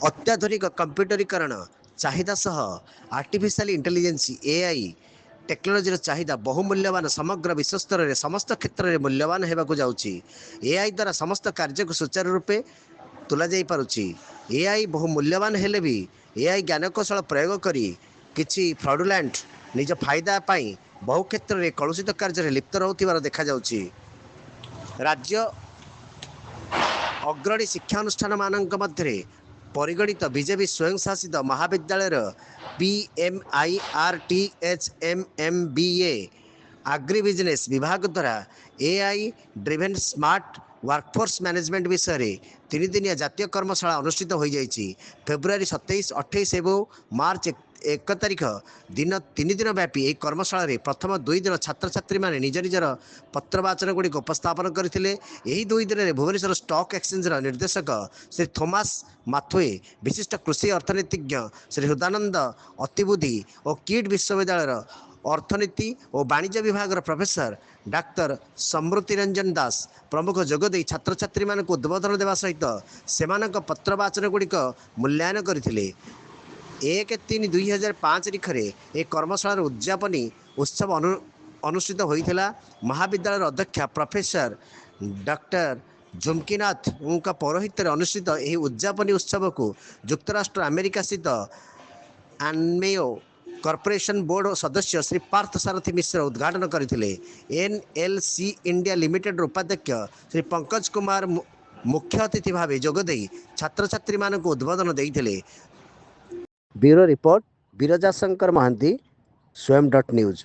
अत्याधुनिक कंप्यूटरीकरण चाहिदा सह आर्टिफिशियल इंटेलिजेंस एआई टेक्नोलोजी चाहिदा बहुमूल्यवान समग्र विश्व स्तर में समस्त क्षेत्र में मूल्यवान होगा जाऊँगी। एआई द्वारा समस्त कार्य को सुचारू रूपे तुला जाई पारुछि। एआई बहुमूल्यवान हेले भी एआई ज्ञानकौशल प्रयोग करी किछि फ्रॉडुलेंट निज फायदा पाई बहु क्षेत्र में कलुषित कार्य लिप्त रोथिबार देखा जाउछि। राज्य अग्रणी शिक्षानुष्ठान मानक मध्य परिगणित बीजेपी स्वयं शासित महाविद्यालय PMIRTHMMBA आग्री बिजनेस विभाग द्वारा AI driven smart workforce management विषय 3 दिनिया जातीय कर्मशाला अनुष्ठित हो जाइछि। फेब्रुआरी 27, 28 एवं मार्च 1 तारिख दिन 3 दिन व्यापी यह कर्मशाला प्रथम 2 दिन छात्र छात्री माने निज निजर पत्रवाचन गुड़िक उपस्थापन करते। यही 2 दिन में भुवनेश्वर स्टॉक एक्सचेंज निर्देशक श्री थोमास माथुए, विशिष्ट कृषि अर्थनीतिज्ञ श्री हृदानंद अतिबुद्धि और किट विश्वविद्यालय अर्थनीति और वाणिज्य विभाग प्रोफेसर डाक्तर समृति रंजन दास प्रमुख जोगदे छात्र छात्री मानक उद्बोधन देवा सहित सेमानक पत्रवाचन गुड़िक मूल्यांकन करथिले। 1-3-2005 तारिखरे एक कर्मशाला उद्यापनी उत्सव अनुष्ठित होइथिला। महाविद्यालय अध्यक्षा प्रोफेसर डॉक्टर झुमकीनाथ पौरोहित्य अनुष्ठित यह उद्यापनी उत्सव को युक्तराष्ट्र अमेरिका स्थित आनमेयो कॉर्पोरेशन बोर्ड सदस्य श्री पार्थ सारथी मिश्र उद्घाटन करथिले। NLC इंडिया लिमिटेड उपाध्यक्ष श्री पंकज कुमार मुख्य अतिथि भाव जोगदे छात्र छात्री मानक उद्बोधन देइथिले। ब्यूरो रिपोर्ट बिरजा शंकर महांती, स्वयं .न्यूज।